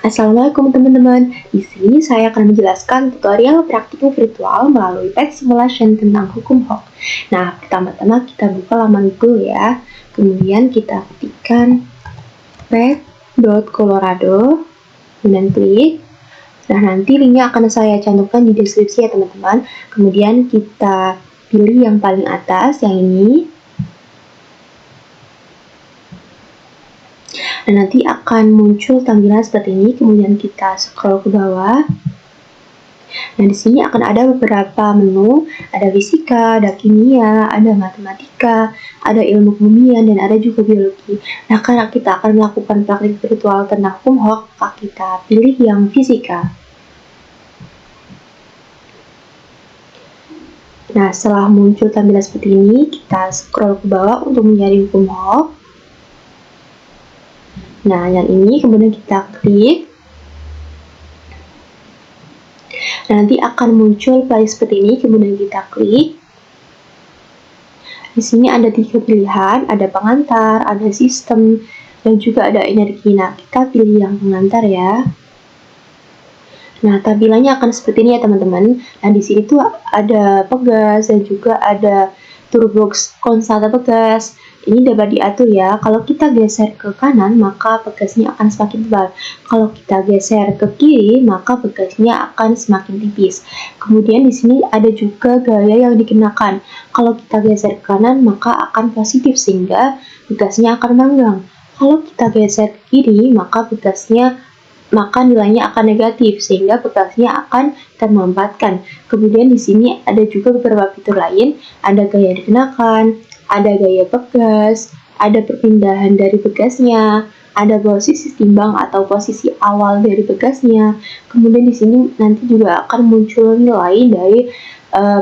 Assalamualaikum teman-teman. Di sini saya akan menjelaskan tutorial praktikum virtual melalui pet simulation tentang hukum Hawk. Nah, pertama-tama kita buka laman Google ya. Kemudian kita ketikkan pet.colorado, kemudian klik. Nah, nanti linknya akan saya cantumkan di deskripsi ya teman-teman. Kemudian kita pilih yang paling atas, yang ini. Dan nanti akan muncul tampilan seperti ini. Kemudian kita scroll ke bawah. Nah, di sini akan ada beberapa menu, ada fisika, ada kimia, ada matematika, ada ilmu kebumian, dan ada juga biologi. Nah, karena kita akan melakukan praktik virtual tentang hukum Hawk, maka kita pilih yang fisika. Nah, setelah muncul tampilan seperti ini, kita scroll ke bawah untuk mencari hukum Hawk. Nah, yang ini kemudian kita klik. Nah, nanti akan muncul playlist seperti ini, kemudian kita klik. Di sini ada 3 pilihan, ada pengantar, ada sistem, dan juga ada energi. Nah, kita pilih yang pengantar ya. Nah, tampilannya akan seperti ini ya teman-teman. Nah, di sini tuh ada pegas dan juga ada toolbox konstanta pegas. Ini dapat diatur ya. Kalau kita geser ke kanan, maka pegasnya akan semakin tebal. Kalau kita geser ke kiri, maka pegasnya akan semakin tipis. Kemudian di sini ada juga gaya yang dikenakan. Kalau kita geser ke kanan, maka akan positif sehingga pegasnya akan menggang. Kalau kita geser ke kiri, maka nilainya akan negatif sehingga pegasnya akan termampatkan. Kemudian di sini ada juga beberapa fitur lain, ada gaya dikenakan, ada gaya pegas, ada perpindahan dari pegasnya, ada posisi timbang atau posisi awal dari pegasnya. Kemudian di sini nanti juga akan muncul nilai dari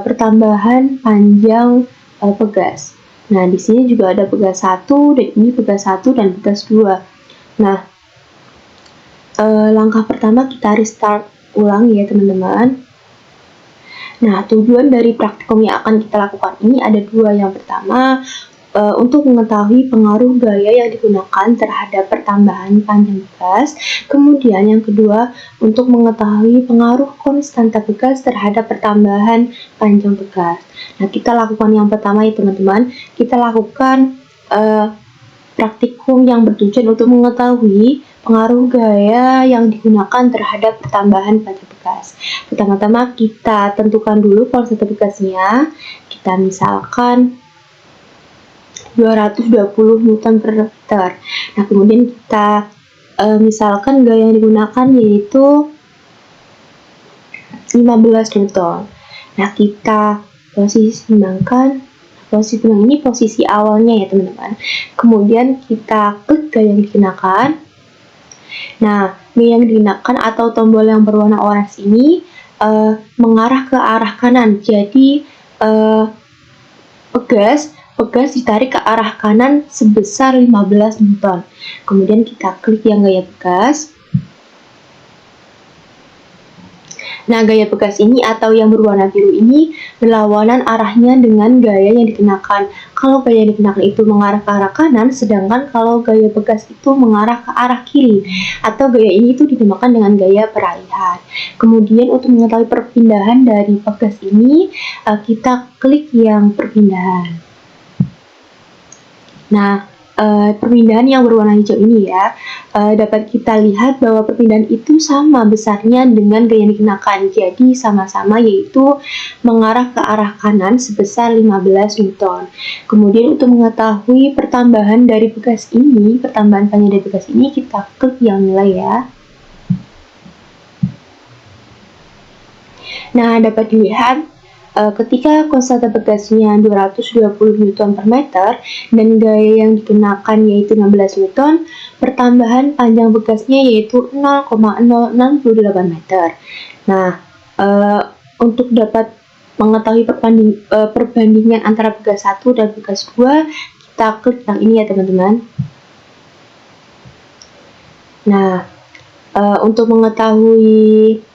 pertambahan panjang pegas. Nah, di sini juga ada pegas 1 dan ini pegas 1 dan pegas 2. Nah, langkah pertama kita restart ulang ya teman-teman. Nah, tujuan dari praktikum yang akan kita lakukan ini ada 2. Yang pertama, untuk mengetahui pengaruh gaya yang digunakan terhadap pertambahan panjang pegas. Kemudian yang kedua, untuk mengetahui pengaruh konstanta pegas terhadap pertambahan panjang pegas. Nah, kita lakukan yang pertama ya teman-teman. Kita lakukan praktikum yang bertujuan untuk mengetahui pengaruh gaya yang digunakan terhadap pertambahan panjang pegas. Pertama-tama kita tentukan dulu konstanta pegasnya. Kita misalkan 220 Newton per meter. Nah, kemudian kita misalkan gaya yang digunakan yaitu 15 Newton. Nah, kita posisi timbangkan. Posisi timbang ini posisi awalnya ya teman-teman. Kemudian kita klik gaya yang digunakan. Nah, gaya yang digunakan atau tombol yang berwarna orange ini mengarah ke arah kanan. Jadi pegas ditarik ke arah kanan sebesar 15 Newton. Kemudian kita klik yang gaya pegas. Nah, gaya pegas ini atau yang berwarna biru ini berlawanan arahnya dengan gaya yang dikenakan. Kalau gaya yang dikenakan itu mengarah ke arah kanan, sedangkan kalau gaya pegas itu mengarah ke arah kiri. Atau gaya ini itu dinamakan dengan gaya peralihan. Kemudian untuk mengetahui perpindahan dari pegas ini, kita klik yang perpindahan. Nah, perpindahan yang berwarna hijau ini ya, dapat kita lihat bahwa perpindahan itu sama besarnya dengan gaya yang dikenakan. Jadi sama-sama yaitu mengarah ke arah kanan sebesar 15 Newton. Kemudian untuk mengetahui pertambahan dari pegas ini, pertambahan panjang dari pegas ini, kita klik yang nilai ya. Nah, dapat dilihat ketika konstanta pegasnya 220 Newton per meter dan gaya yang dikenakan yaitu 16 Newton, pertambahan panjang pegasnya yaitu 0,068 meter. Nah, untuk dapat mengetahui perbandingan antara pegas 1 dan pegas 2, kita klik yang ini ya teman-teman. Nah, untuk mengetahui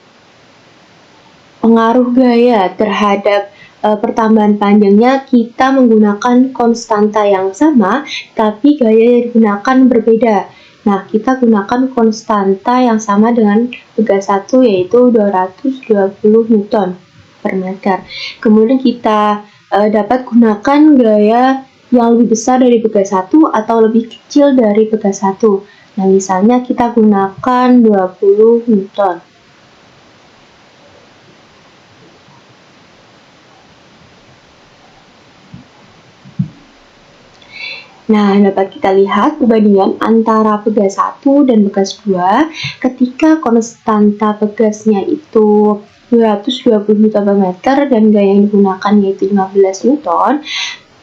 pengaruh gaya terhadap pertambahan panjangnya, kita menggunakan konstanta yang sama, tapi gaya yang digunakan berbeda. Nah, kita gunakan konstanta yang sama dengan tugas 1 yaitu 220 Newton per meter. Kemudian kita dapat gunakan gaya yang lebih besar dari tugas 1 atau lebih kecil dari tugas 1. Nah, misalnya kita gunakan 20 Newton. Nah, dapat kita lihat perbandingan antara pegas 1 dan pegas 2 ketika konstanta pegasnya itu 220 Newton per meter dan gaya yang digunakan yaitu 15 Newton,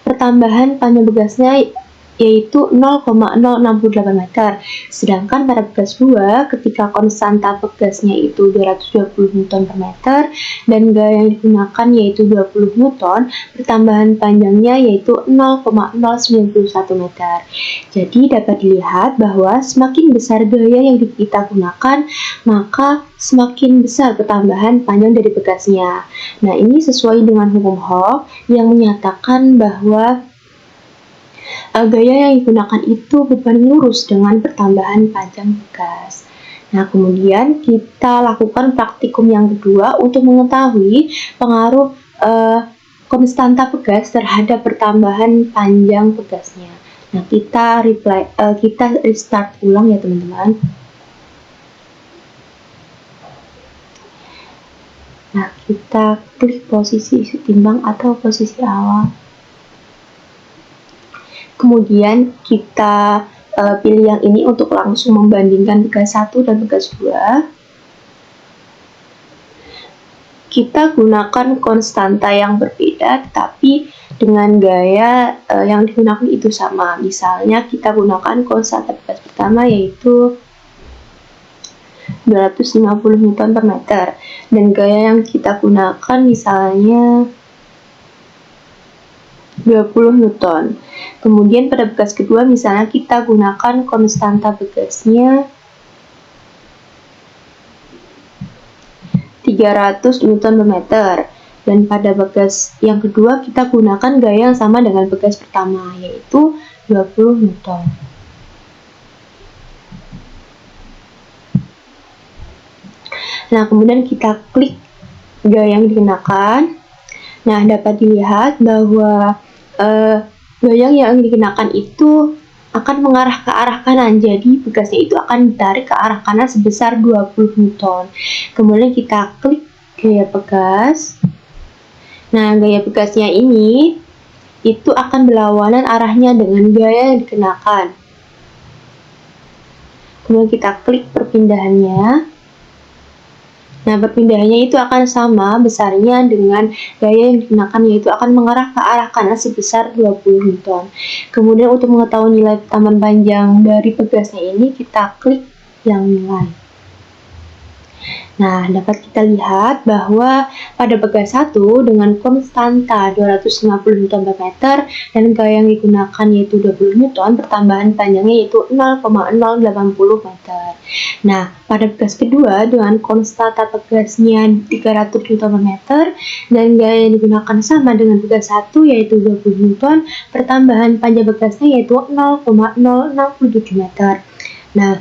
pertambahan panjang pegasnya yaitu 0,068 meter. Sedangkan pada pegas 2, ketika konstanta pegasnya itu 220 Newton per meter dan gaya yang digunakan yaitu 20 Newton, pertambahan panjangnya yaitu 0,091 meter. Jadi dapat dilihat bahwa semakin besar gaya yang kita gunakan, maka semakin besar pertambahan panjang dari pegasnya. Nah, ini sesuai dengan hukum Hooke yang menyatakan bahwa gaya yang digunakan itu berbanding lurus dengan pertambahan panjang pegas. Nah, kemudian kita lakukan praktikum yang kedua untuk mengetahui pengaruh konstanta pegas terhadap pertambahan panjang pegasnya. Nah, kita restart ulang ya teman-teman. Nah, kita klik posisi isi timbang atau posisi awal. Kemudian kita pilih yang ini untuk langsung membandingkan pegas 1 dan pegas 2. Kita gunakan konstanta yang berbeda, tapi dengan gaya yang digunakan itu sama. Misalnya kita gunakan konstanta pegas pertama yaitu 250 Newton per meter. Dan gaya yang kita gunakan misalnya 20 Newton. Kemudian pada pegas kedua misalnya kita gunakan konstanta pegasnya 300 Newton per meter. Dan pada pegas yang kedua kita gunakan gaya yang sama dengan pegas pertama yaitu 20 Newton. Nah, kemudian kita klik gaya yang digunakan. Nah, dapat dilihat bahwa gaya yang dikenakan itu akan mengarah ke arah kanan, jadi pegasnya itu akan ditarik ke arah kanan sebesar 20 Newton. Kemudian kita klik gaya pegas. Nah, gaya pegasnya ini itu akan berlawanan arahnya dengan gaya yang dikenakan. Kemudian kita klik perpindahannya. Nah, perpindahannya itu akan sama besarnya dengan gaya yang digunakan, yaitu akan mengarah ke arah kanan sebesar 20 Newton. Kemudian untuk mengetahui nilai pertambahan panjang dari pegasnya ini, kita klik yang nilai. Nah, dapat kita lihat bahwa pada pegas 1 dengan konstanta 250 Newton per meter dan gaya yang digunakan yaitu 20 Newton, pertambahan panjangnya yaitu 0,080 meter. Nah, pada pegas kedua dengan konstanta pegasnya 300 Newton per meter dan gaya yang digunakan sama dengan pegas 1 yaitu 20 Newton, pertambahan panjang pegasnya yaitu 0,067 meter. Nah,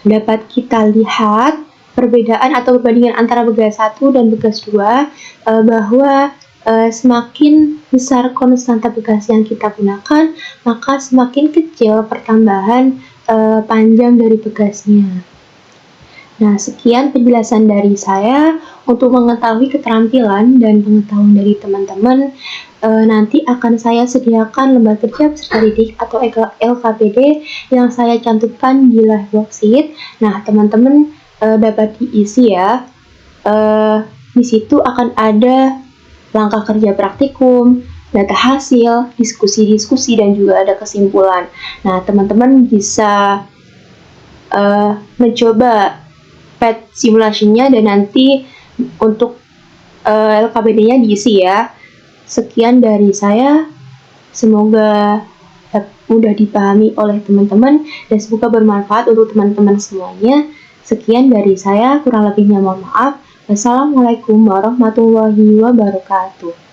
dapat kita lihat perbedaan atau perbandingan antara pegas 1 dan pegas 2 bahwa semakin besar konstanta pegas yang kita gunakan, maka semakin kecil pertambahan panjang dari pegasnya. Nah, sekian penjelasan dari saya. Untuk mengetahui keterampilan dan pengetahuan dari teman-teman, nanti akan saya sediakan lembar kerja peserta didik atau LKPD yang saya cantumkan di live worksheet. Nah, teman-teman dapat diisi ya. Di situ akan ada langkah kerja praktikum, data hasil, diskusi-diskusi, dan juga ada kesimpulan. Nah, teman-teman bisa mencoba pet simulasinya dan nanti untuk LKPD-nya diisi ya. Sekian dari saya, semoga mudah dipahami oleh teman-teman dan semoga bermanfaat untuk teman-teman semuanya. Sekian dari saya, kurang lebihnya mohon maaf. Wassalamualaikum warahmatullahi wabarakatuh.